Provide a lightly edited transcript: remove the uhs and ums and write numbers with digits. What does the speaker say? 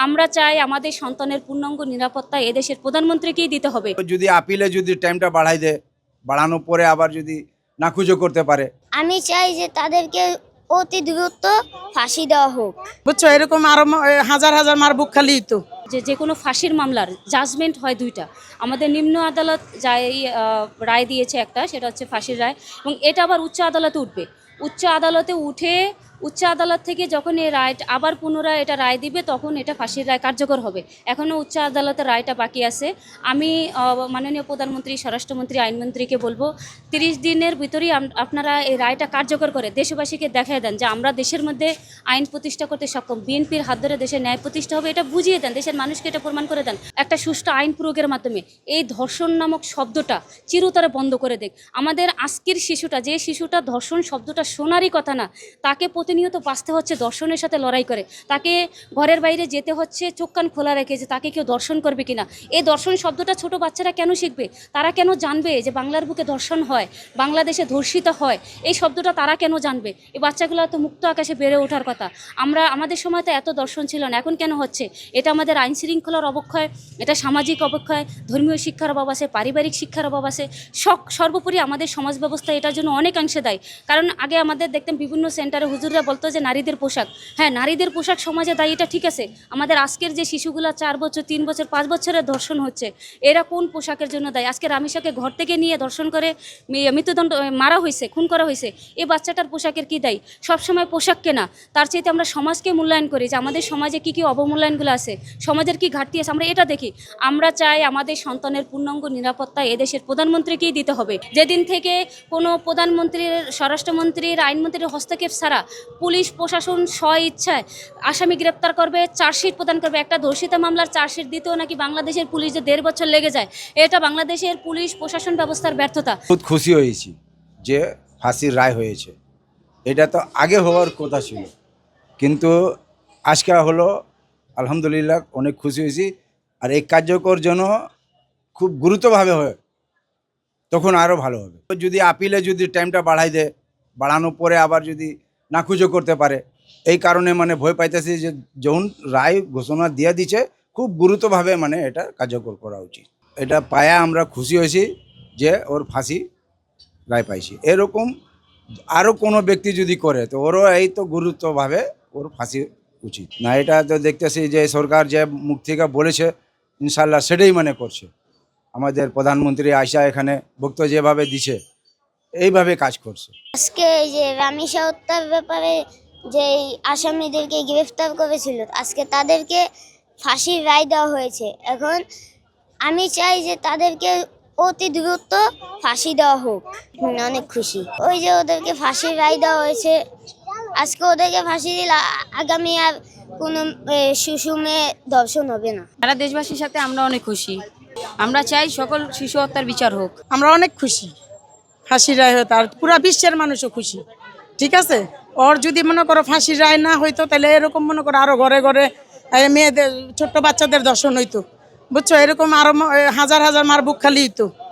আমরা চাই আমাদের সন্তানের পূর্ণাঙ্গ নিরাপত্তা এদেশের প্রধানমন্ত্রীকেই দিতে হবে। যদি আপিলে যদি টাইমটা বাড়াই দেয়, বাড়ানোর পরে আবার যদি নাকুচো করতে পারে, আমি চাই যে তাদেরকে অতি দ্রুত ফাঁসি দেওয়া হোক। বুঝছো, এরকম আরো হাজার হাজার মার বুক খালি তো। যে কোনো ফাঁসির মামলার জাজমেন্ট হয় দুইটা। আমাদের নিম্ন আদালত যাই রায় দিয়েছে একটা, সেটা হচ্ছে ফাঁসির রায়, এবং এটা আবার উচ্চ আদালতে উঠবে। উচ্চ আদালতে উঠে উচ্চ আদালত থেকে যখন এই রায় আবার পুনরায় এটা রায় দিবে, তখন এটা ফাঁসির রায় কার্যকর হবে। এখনও উচ্চ আদালতের রায়টা বাকি আছে। আমি মাননীয় প্রধানমন্ত্রী, স্বরাষ্ট্রমন্ত্রী, আইনমন্ত্রীকে বলবো 30 দিনের ভিতরেই আপনারা এই রায়টা কার্যকর করে দেশবাসীকে দেখায় দেন যে আমরা দেশের মধ্যে আইন প্রতিষ্ঠা করতে সক্ষম। বিএনপির হাত ধরে দেশের ন্যায় প্রতিষ্ঠা হবে, এটা বুঝিয়ে দেন, দেশের মানুষকে এটা প্রমাণ করে দেন একটা সুষ্ঠু আইন প্রয়োগের মাধ্যমে। এই ধর্ষণ নামক শব্দটা চিরতরে বন্ধ করে দেখ। আমাদের আজকের শিশুটা, যে শিশুটা ধর্ষণ শব্দটা শোনারই কথা না, তাকে প্রতিনিয়ত বাঁচতে হচ্ছে ধর্ষণের সাথে লড়াই করে। তাকে ঘরের বাইরে যেতে হচ্ছে চোখ কান খোলা রেখে যে তাকে কেউ ধর্ষণ করবে কিনা। এই ধর্ষণ শব্দটা ছোট বাচ্চারা কেন শিখবে? তারা কেন জানবে যে বাংলার বুকে ধর্ষণ হয়, বাংলাদেশে ধর্ষিত হয়? এই শব্দটা তারা কেন জানবে? এই বাচ্চাগুলো তো মুক্ত আকাশে বেড়ে ওঠার কথা। আমাদের সময় তো এত ধর্ষণ ছিল না, এখন কেন হচ্ছে? এটা আমাদের আইন শৃঙ্খলার অবক্ষয়, এটা সামাজিক অবক্ষয়, ধর্মীয় শিক্ষার অভাব আছে, পারিবারিক শিক্ষার অভাব আছে। সর্বোপরি আমাদের সমাজ ব্যবস্থা এটার জন্য অনেকাংশে দায়ী। কারণ আগে আমাদের দেখতাম বিভিন্ন সেন্টারে হুজুররা বলতো যে নারীদের পোশাক, হ্যাঁ নারীদের পোশাক সমাজে দায়ী, এটা ঠিক আছে। আমাদের আজকের যে শিশুগুলা 4 বছর, 3 বছর, 5 বছরের ধর্ষণ হচ্ছে, এরা কোন পোশাকের জন্য দায়ী? আজকে রামিসাকে ঘর থেকে নিয়ে ধর্ষণ করে মৃত্যুদণ্ড মারা হয়েছে, খুন করা হয়েছে, এই বাচ্চাটার পোশাকের কি দায়ী? সবসময় পোশাক কেনা, তার চাইতে আমরা সমাজকে মূল্যায়ন করি যে আমাদের সমাজে কী কী অবমূল্যায়নগুলো আছে, সমাজের কি ঘাটতি আছে, আমরা এটা দেখি। আমরা চাই আমাদের সন্তানের পূর্ণাঙ্গ নিরাপত্তা এদেশের প্রধানমন্ত্রীকেই দিতে হবে। যেদিন থেকে কোনো প্রধানমন্ত্রীর, স্বরাষ্ট্রমন্ত্রীর, আইনমন্ত্রীর হস্তক্ষেপ ছাড়া পুলিশ প্রশাসন স্ব ইচ্ছায় আসামি গ্রেপ্তার করবে, চার্জশিট প্রদান করবে। একটা ধর্ষিতা মামলার চার্জশিট দিতেও নাকি বাংলাদেশের পুলিশ যে 1.5 বছর লেগে যায়, এটা বাংলাদেশের পুলিশ প্রশাসন ব্যবস্থার ব্যর্থতা। খুব খুশি হয়েছি যে ফাঁসির রায় হয়েছে। এটা তো আগে হওয়ার কথা ছিল, কিন্তু আজকে হলো, আলহামদুলিল্লাহ অনেক খুশি হয়েছি। আর এই কার্যকর জন্য খুব গুরুত্বভাবে হয়, তখন আরও ভালো হবে। যদি আপিলে যদি টাইমটা বাড়াই দেয়, বাড়ানোর পরে আবার যদি নাকুচো করতে পারে, এই কারণে মানে ভয় পাইতেছি যে যখন রায় ঘোষণা দিয়ে দিচ্ছে, খুব গুরুত্বভাবে মানে এটা কার্যকর করা উচিত। এটা পায়া আমরা খুশি হয়েছি যে ওর ফাঁসি রায় পাইছি। এরকম আরও কোনো ব্যক্তি যদি করে তো ওরও এই তো গুরুত্বভাবে ওর ফাঁসি উচিত না। এটা তো দেখতেছি যে সরকার যে মুখ থেকে বলেছে, ইনশাল্লাহ সেটাই মানে করছে। আমাদের প্রধানমন্ত্রী আয়সা এখানে বক্তব্য যেভাবে দিছে, এইভাবে কাজ করছে। আজকে এই যে রামিসা হত্যার ব্যাপারে যে আসামিদেরকে গ্রেফতার করেছিল, আজকে তাদেরকে ফাঁসির রায় দেওয়া হয়েছে। এখন আমি চাই যে তাদেরকে অতি দ্রুত ফাঁসি দেওয়া হোক। অনেক খুশি ওই যে ওদেরকে ফাঁসির রায় দেওয়া হয়েছে। আজকে ওদেরকে ফাঁসি দিলে আগামী আর কোনো শিশু মেয়ে ধর্ষণ হবে না। সারা দেশবাসীর সাথে আমরা অনেক খুশি। আমরা চাই সকল শিশু হত্যার বিচার হোক। আমরা অনেক খুশি ফাঁসির রায় হতো, আর পুরা বিশ্বের মানুষও খুশি। ঠিক আছে, ওর যদি মনে করো ফাঁসির রায় না হইতো, তাহলে এরকম মনে করো আরো ঘরে ঘরে মেয়েদের, ছোট্ট বাচ্চাদের ধর্ষণ হইতো। বুঝছো, এরকম আরো হাজার হাজার মার বুক খালি হইতো।